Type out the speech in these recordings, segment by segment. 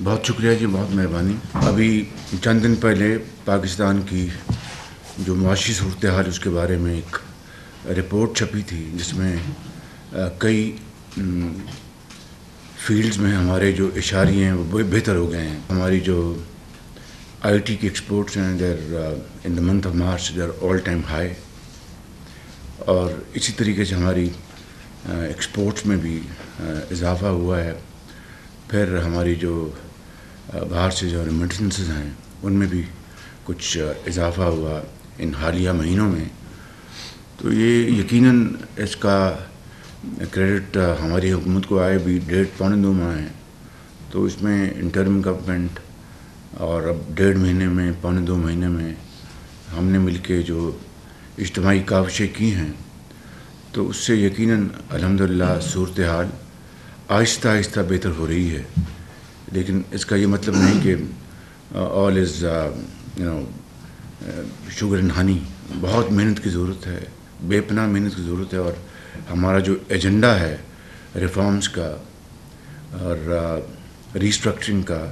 بہت شکریہ جی، بہت مہربانی۔ ابھی چند دن پہلے پاکستان کی جو معاشی صورتحال اس کے بارے میں ایک رپورٹ چھپی تھی، جس میں کئی فیلڈز میں ہمارے جو اشاریے ہیں وہ بہتر ہو گئے ہیں۔ ہماری جو آئی ٹی کی ایکسپورٹس ہیں there in the month of March they're all time high, اور اسی طریقے سے ہماری ایکسپورٹس میں بھی اضافہ ہوا ہے۔ پھر ہماری جو باہر سے جو ریمیٹنسز ہیں ان میں بھی کچھ اضافہ ہوا ان حالیہ مہینوں میں۔ تو یہ یقیناً اس کا کریڈٹ ہماری حکومت کو آئے بھی 1.5-2 ماہ ہیں، تو اس میں انٹرم گورنمنٹ اور اب 1.5 مہینے میں 1.25 مہینے میں ہم نے مل کے جو اجتماعی کاوشیں کی ہیں، تو اس سے یقیناً الحمدللہ صورتحال آہستہ آہستہ بہتر ہو رہی ہے۔ لیکن اس کا یہ مطلب نہیں کہ آل از شوگر اینڈ ہنی۔ بہت محنت کی ضرورت ہے، بے پناہ محنت کی ضرورت ہے، اور ہمارا جو ایجنڈا ہے ریفارمز کا اور ریسٹرکچرنگ کا،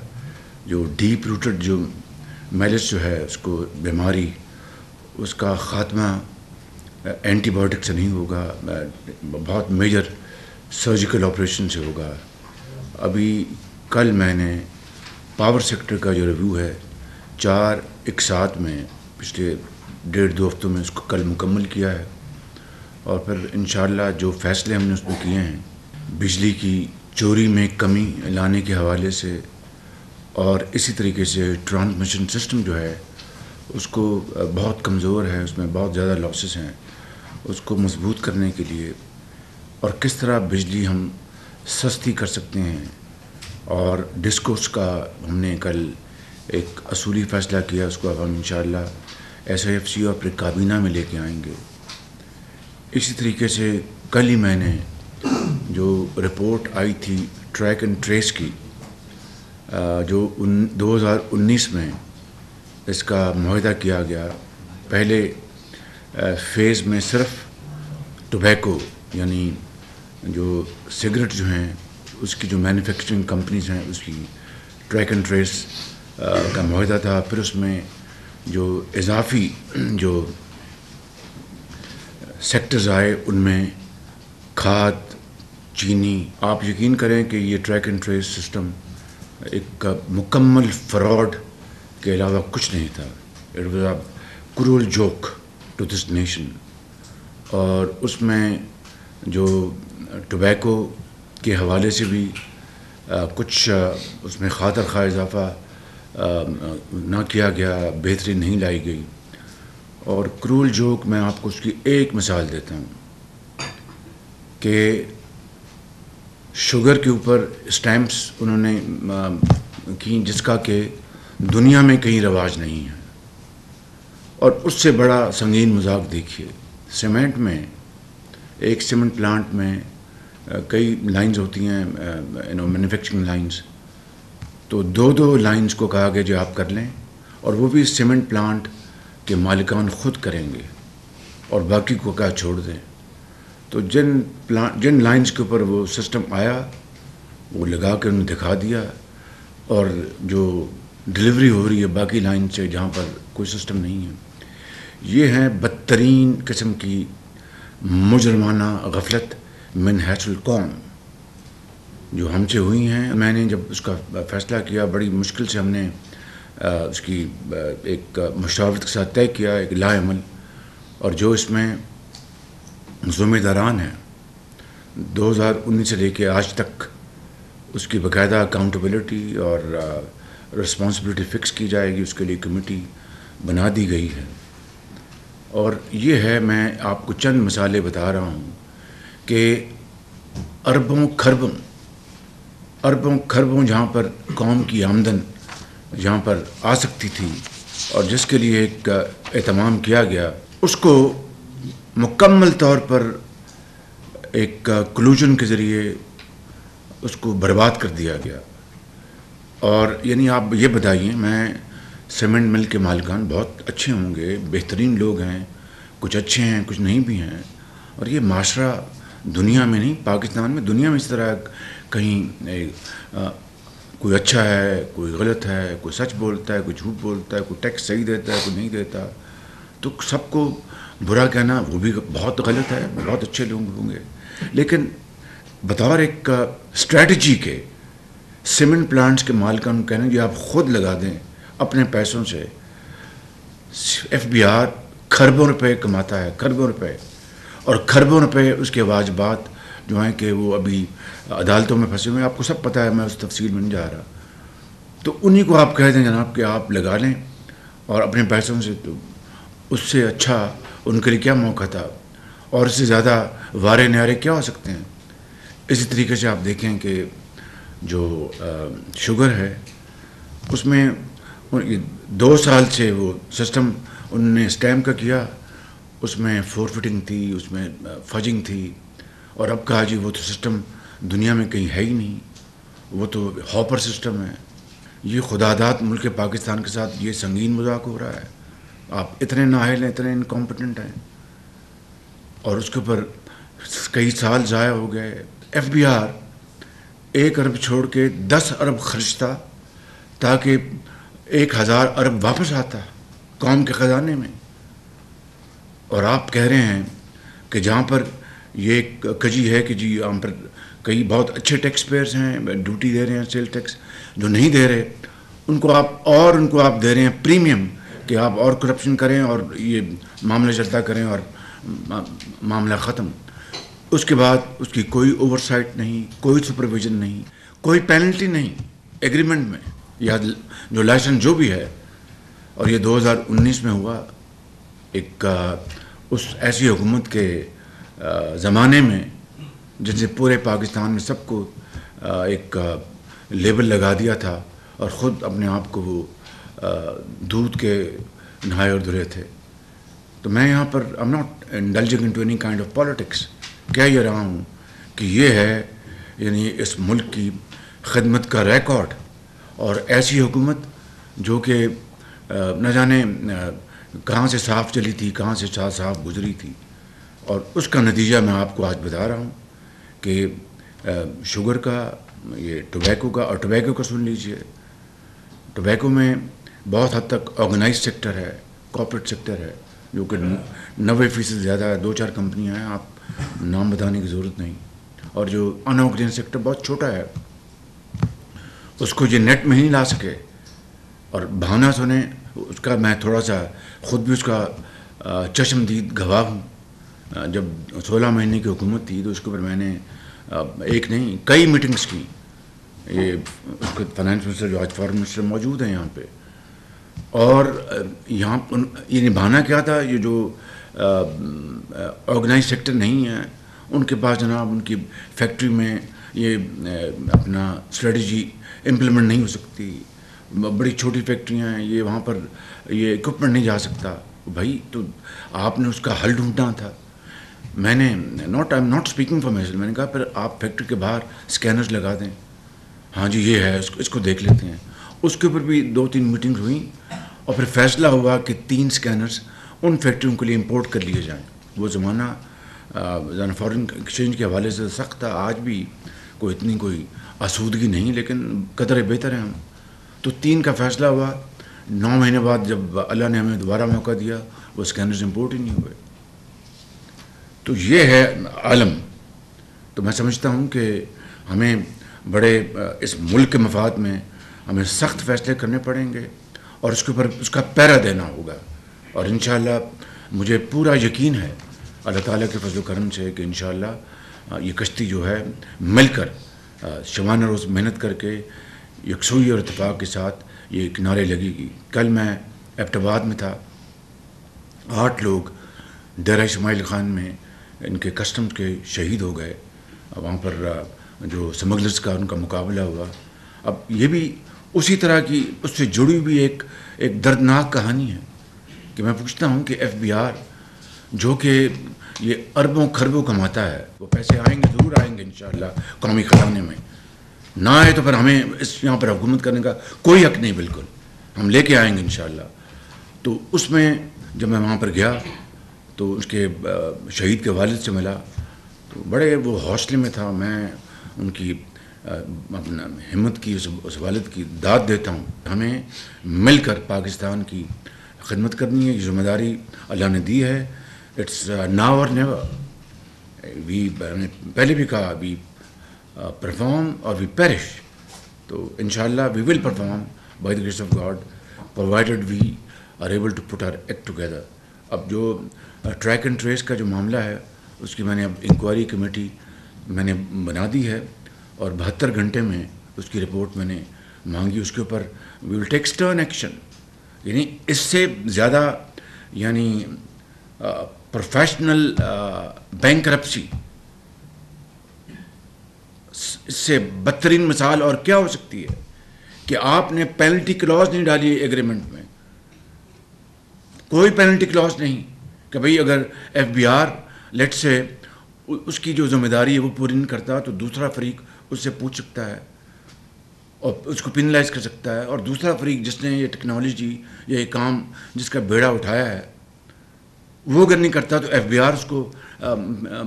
جو ڈیپ روٹڈ جو میلس جو ہے اس کو بیماری، اس کا خاتمہ اینٹی بایوٹک سے نہیں ہوگا، بہت میجر سرجیکل آپریشن سے ہوگا۔ ابھی کل میں نے پاور سیکٹر کا جو ریویو ہے 4 اقساط میں پچھلے 1.5-2 ہفتوں میں اس کو کل مکمل کیا ہے، اور پھر انشاءاللہ جو فیصلے ہم نے اس میں کیے ہیں بجلی کی چوری میں کمی لانے کے حوالے سے، اور اسی طریقے سے ٹرانسمیشن سسٹم جو ہے اس کو بہت کمزور ہے، اس میں بہت زیادہ لاسز ہیں، اس کو مضبوط کرنے کے لیے، اور کس طرح بجلی ہم سستی کر سکتے ہیں، اور ڈسکوس کا ہم نے کل ایک اصولی فیصلہ کیا، اس کو اب ہم انشاءاللہ ایس آئی ایف سی اور پھر کابینہ میں لے کے آئیں گے۔ اسی طریقے سے کل ہی میں نے جو رپورٹ آئی تھی ٹریک اینڈ ٹریس کی، جو 2019 میں اس کا معاہدہ کیا گیا، پہلے فیز میں صرف ٹوبیکو یعنی جو سگریٹ جو ہیں اس کی جو مینوفیکچرنگ کمپنیز ہیں اس کی ٹریک اینڈ ٹریس کا معاہدہ تھا۔ پھر اس میں جو اضافی جو سیکٹرز آئے ان میں کھاد، چینی۔ آپ یقین کریں کہ یہ ٹریک اینڈ ٹریس سسٹم ایک مکمل فراڈ کے علاوہ کچھ نہیں تھا۔ It was a cruel joke to this nation, اور اس میں جو ٹوبیکو کے حوالے سے بھی کچھ اس میں خاطر خواہ اضافہ نہ کیا گیا، بہتری نہیں لائی گئی۔ اور کرول جوک میں آپ کو اس کی ایک مثال دیتا ہوں کہ شوگر کے اوپر اسٹیمپس انہوں نے کی جس کا کہ دنیا میں کہیں رواج نہیں ہے، اور اس سے بڑا سنگین مذاق دیکھیے، سیمنٹ میں ایک سیمنٹ پلانٹ میں کئی لائنز ہوتی ہیں، مینوفیکچرنگ لائنز، تو 2 لائنز کو کہا گیا جو آپ کر لیں، اور وہ بھی سیمنٹ پلانٹ کے مالکان خود کریں گے، اور باقی کو کہا چھوڑ دیں۔ تو جن لائنز کے اوپر وہ سسٹم آیا وہ لگا کے انہوں نے دکھا دیا، اور جو ڈلیوری ہو رہی ہے باقی لائن سے جہاں پر کوئی سسٹم نہیں ہے۔ یہ ہیں بدترین قسم کی مجرمانہ غفلت من حیث القوم جو ہم سے ہوئی ہیں۔ میں نے جب اس کا فیصلہ کیا، بڑی مشکل سے ہم نے اس کی ایک مشاورت کے ساتھ طے کیا، ایک لا عمل، اور جو اس میں ذمہ داران ہیں 2019 سے لے کے آج تک اس کی باقاعدہ اکاؤنٹیبلٹی اور رسپانسبلٹی فکس کی جائے گی، اس کے لیے کمیٹی بنا دی گئی ہے۔ اور یہ ہے، میں آپ کو چند مثالیں بتا رہا ہوں کہ اربوں کھربوں جہاں پر قوم کی آمدن جہاں پر آ سکتی تھی اور جس کے لیے ایک اہتمام کیا گیا، اس کو مکمل طور پر ایک کلوژن کے ذریعے اس کو برباد کر دیا گیا۔ اور یعنی آپ یہ بتائیے، میں سیمنٹ مل کے مالکان بہت اچھے ہوں گے، بہترین لوگ ہیں، کچھ اچھے ہیں کچھ نہیں بھی ہیں، اور یہ معاشرہ دنیا میں نہیں، پاکستان میں، دنیا میں اس طرح کہیں کوئی اچھا ہے، کوئی غلط ہے، کوئی سچ بولتا ہے، کوئی جھوٹ بولتا ہے، کوئی ٹیکس صحیح دیتا ہے، کوئی نہیں دیتا. تو سب کو برا کہنا وہ بھی بہت غلط ہے. بہت اچھے لوگ ہوں گے، لیکن بطور ایک اسٹریٹجی کے سیمنٹ پلانٹس کے مالکان کہنا کہ آپ خود لگا دیں اپنے پیسوں سے. ایف بی آر کھربوں روپے کماتا ہے، کھربوں روپے، اور کھربوں روپے اس کے واجبات جو ہیں کہ وہ ابھی عدالتوں میں پھنسے ہوئے ہیں. آپ کو سب پتہ ہے، میں اس تفصیل میں نہیں جا رہا. تو انہی کو آپ کہہ دیں جناب کہ آپ لگا لیں اور اپنے پیسوں سے. تو اس سے اچھا ان کے لیے کیا موقع تھا، اور اس سے زیادہ وارے نیارے کیا ہو سکتے ہیں. اسی طریقے سے آپ دیکھیں کہ جو شوگر ہے اس میں 2 سال سے وہ سسٹم انہوں نے اسٹیمپ کا کیا، اس میں فورفٹنگ تھی، اس میں فجنگ تھی، اور اب کہا جی وہ تو سسٹم دنیا میں کہیں ہے ہی نہیں، وہ تو ہاپر سسٹم ہے. یہ خداداد ملک پاکستان کے ساتھ یہ سنگین مذاق ہو رہا ہے. آپ اتنے نااہل ہیں، اتنے انکمپٹنٹ ہیں، اور اس کے اوپر کئی سال ضائع ہو گئے. ایف بی آر 1 ارب چھوڑ کے 10 ارب خرچتا تاکہ 1000 ارب واپس آتا قوم کے خزانے میں. اور آپ کہہ رہے ہیں کہ جہاں پر یہ کجی ہے کہ جی یہاں پر کئی بہت اچھے ٹیکس پیئرز ہیں، ڈیوٹی دے رہے ہیں، سیل ٹیکس. جو نہیں دے رہے ان کو آپ دے رہے ہیں پریمیم کہ آپ اور کرپشن کریں اور یہ معاملہ چلتا کریں اور معاملہ ختم. اس کے بعد اس کی کوئی اوور سائٹ نہیں، کوئی سپرویژن نہیں، کوئی پینلٹی نہیں ایگریمنٹ میں یا جو لائسنس جو بھی ہے. اور یہ 2019 میں ہوا ایک اس ایسی حکومت کے زمانے میں جن سے پورے پاکستان میں سب کو ایک لیبل لگا دیا تھا اور خود اپنے آپ کو وہ دودھ کے نہائے اور دھلے تھے. تو میں یہاں پر I'm not indulging into any kind of politics. کہہ یہ رہا ہوں کہ یہ ہے یعنی اس ملک کی خدمت کا ریکارڈ، اور ایسی حکومت جو کہ نہ جانے کہاں سے صاف چلی تھی، کہاں سے صاف گزری تھی. اور اس کا نتیجہ میں آپ کو آج بتا رہا ہوں کہ شوگر کا، یہ ٹوبیکو کا، اور ٹوبیکو کا سن لیجئے. ٹوبیکو میں بہت حد تک آرگنائز سیکٹر ہے، کارپوریٹ سیکٹر ہے، جو کہ 90% زیادہ ہے. 2-4 کمپنیاں ہیں، آپ نام بتانے کی ضرورت نہیں. اور جو ان آرگنائز سیکٹر بہت چھوٹا ہے، اس کو یہ نیٹ میں ہی لا سکے. اور بہانہ سنیں اس کا، میں تھوڑا سا خود بھی اس کا چشمدید گواہ ہوں. جب 16 مہینے کی حکومت تھی تو اس کے اوپر میں نے ایک نہیں کئی میٹنگز کی. یہ اس کے فائنانس منسٹر جو آج فارن منسٹر موجود ہیں یہاں پہ، اور یہاں یہ نبھانا کیا تھا. یہ جو آرگنائز سیکٹر نہیں ہے ان کے پاس جناب ان کی فیکٹری میں یہ اپنا اسٹریٹجی امپلیمنٹ نہیں ہو سکتی. بڑی چھوٹی فیکٹریاں ہیں، یہ وہاں پر یہ اکوپمنٹ نہیں جا سکتا. بھائی تو آپ نے اس کا حل ڈھونڈنا تھا. میں نے I am not speaking for my self, میں نے کہا پھر آپ فیکٹری کے باہر اسکینرز لگا دیں. ہاں جی یہ ہے، اس کو دیکھ لیتے ہیں. اس کے اوپر بھی 2-3 میٹنگز ہوئیں، اور پھر فیصلہ ہوا کہ 3 اسکینرز ان فیکٹریوں کے لیے امپورٹ کر لیے جائیں. وہ زمانہ فارن ایکسچینج کے حوالے سے سخت تھا. آج بھی اتنی کوئی آسودگی نہیں، لیکن قدر بہتر ہیں ہم. تو 3 کا فیصلہ ہوا. 9 مہینے بعد جب اللہ نے ہمیں دوبارہ موقع دیا، وہ اسکینرز امپورٹ ہی نہیں ہوئے. تو یہ ہے عالم. تو میں سمجھتا ہوں کہ ہمیں بڑے اس ملک کے مفاد میں ہمیں سخت فیصلے کرنے پڑیں گے، اور اس کے اوپر اس کا پیرا دینا ہوگا. اور انشاءاللہ مجھے پورا یقین ہے اللہ تعالیٰ کے فضل و کرم سے کہ انشاءاللہ یہ کشتی جو ہے مل کر شبانہ روز محنت کر کے یکسوئی اور اتفاق کے ساتھ یہ کنارے لگے گی. کل میں ایبٹ آباد میں تھا، 8 لوگ ڈیرہ اسماعیل خان میں ان کے کسٹمز کے شہید ہو گئے. وہاں پر جو سمگلرز کا ان کا مقابلہ ہوا. اب یہ بھی اسی طرح کی اس سے جڑی ہوئی ایک دردناک کہانی ہے کہ میں پوچھتا ہوں کہ ایف بی آر جو کہ یہ اربوں خربوں کماتا ہے، وہ پیسے آئیں گے، ضرور آئیں گے انشاءاللہ قومی خزانے میں. نہ آئے تو پھر ہمیں یہاں پر حکومت کرنے کا کوئی حق نہیں، بالکل ہم لے کے آئیں گے انشاءاللہ. تو اس میں جب میں وہاں پر گیا تو اس کے شہید کے والد سے ملا، تو بڑے وہ حوصلے میں تھا. میں ان کی اپنا ہمت کی اس والد کی داد دیتا ہوں. ہمیں مل کر پاکستان کی خدمت کرنی ہے. یہ ذمہ داری اللہ نے دی ہے. اٹس ناؤ اور نیور. پہلے بھی کہا وی پرفارم اور وی پیرش. تو انشاءاللہ we will perform by the grace of God provided we are able to put our act together. اب جو ٹریک اینڈ ٹریس کا جو معاملہ ہے اس کی میں نے اب انکوائری کمیٹی میں نے بنا دی ہے اور 72 گھنٹے میں اس کی رپورٹ میں نے مانگی. اس کے اوپر وی ول ٹیک سٹرن ایکشن. یعنی اس سے زیادہ یعنی پروفیشنل بینک کرپسی، اس سے بدترین مثال اور کیا ہو سکتی ہے کہ آپ نے پینلٹی کلاز نہیں ڈالی ہے ایگریمنٹ میں. کوئی پینلٹی کلاز نہیں کہ بھئی اگر ایف بی آر لیٹ سے اس کی جو ذمہ داری ہے وہ پوری نہیں کرتا تو دوسرا فریق اس سے پوچھ سکتا ہے اور اس کو پینلائز کر سکتا ہے. اور دوسرا فریق جس نے یہ ٹیکنالوجی یا یہ کام جس کا بیڑا اٹھایا ہے وہ اگر نہیں کرتا تو ایف بی آر اس کو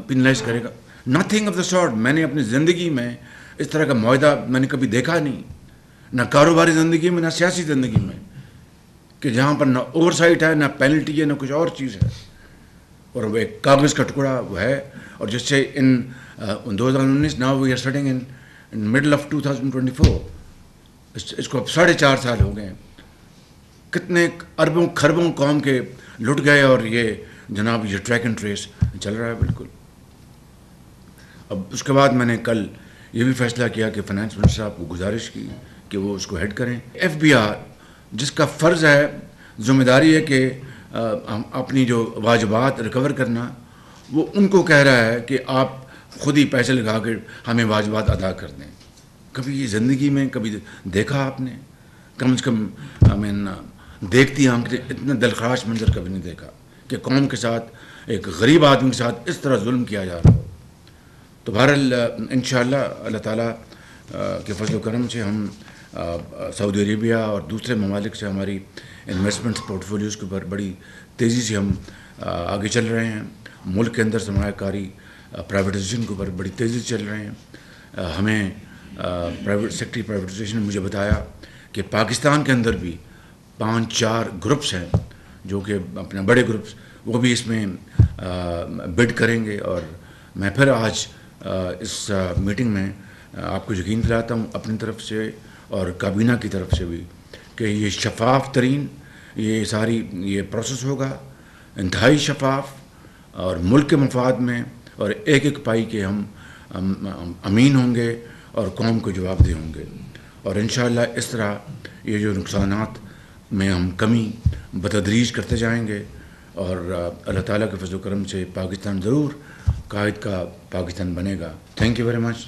پینلائز کرے گا. Nothing of the sort. میں نے اپنی زندگی میں اس طرح کا معاہدہ میں نے کبھی دیکھا نہیں، نہ کاروباری زندگی میں نہ سیاسی زندگی میں، کہ جہاں پر نہ اوور سائٹ ہے نہ پینلٹی ہے نہ کچھ اور چیز ہے. اور وہ ایک کاغذ کا ٹکڑا وہ ہے. اور جس سے in 2019 now we are sitting in middle of 2024. اس کو اب 4.5 سال ہو گئے ہیں. کتنے اربوں کھربوں قوم کے لٹ گئے اور یہ جناب یہ ٹریک اینڈ ٹریس چل رہا ہے بالکل. اب اس کے بعد میں نے کل یہ بھی فیصلہ کیا کہ فائنانس منسٹر صاحب کو گزارش کی کہ وہ اس کو ہیڈ کریں. ایف بی آر جس کا فرض ہے، ذمہ داری ہے کہ اپنی جو واجبات ریکور کرنا، وہ ان کو کہہ رہا ہے کہ آپ خود ہی پیسے لگا کے ہمیں واجبات ادا کر دیں. کبھی یہ زندگی میں کبھی دیکھا آپ نے؟ کم از کم دیکھتی آنکھ نے اتنا دلخراش منظر کبھی نہیں دیکھا کہ قوم کے ساتھ ایک غریب آدمی کے ساتھ اس طرح ظلم کیا جا رہا ہو. تو بہرحال انشاءاللہ اللہ تعالیٰ کے فضل و کرم سے ہم سعودی عربیہ اور دوسرے ممالک سے ہماری انویسٹمنٹس پورٹ فولیوز کے اوپر بڑی تیزی سے ہم آگے چل رہے ہیں. ملک کے اندر سرمایہ کاری پرائیویٹائزیشن کے اوپر بڑی تیزی سے چل رہے ہیں. ہمیں پرائیویٹ سیکٹری پرائیویٹائزیشن نے مجھے بتایا کہ پاکستان کے اندر بھی 5-4 گروپس ہیں جو کہ اپنے بڑے گروپس وہ بھی اس میں بڈ کریں گے. اور میں پھر آج اس میٹنگ میں آپ کو یقین دلاتا ہوں اپنی طرف سے اور کابینہ کی طرف سے بھی کہ یہ شفاف ترین یہ ساری یہ پروسیس ہوگا، انتہائی شفاف اور ملک کے مفاد میں، اور ایک ایک پائی کے ہم امین ہوں گے اور قوم کو جواب دہ ہوں گے. اور انشاءاللہ اس طرح یہ جو نقصانات میں ہم کمی بتدریج کرتے جائیں گے اور اللہ تعالیٰ کے فضل و کرم سے پاکستان ضرور قائد کا پاکستان بنے گا. Thank you very much.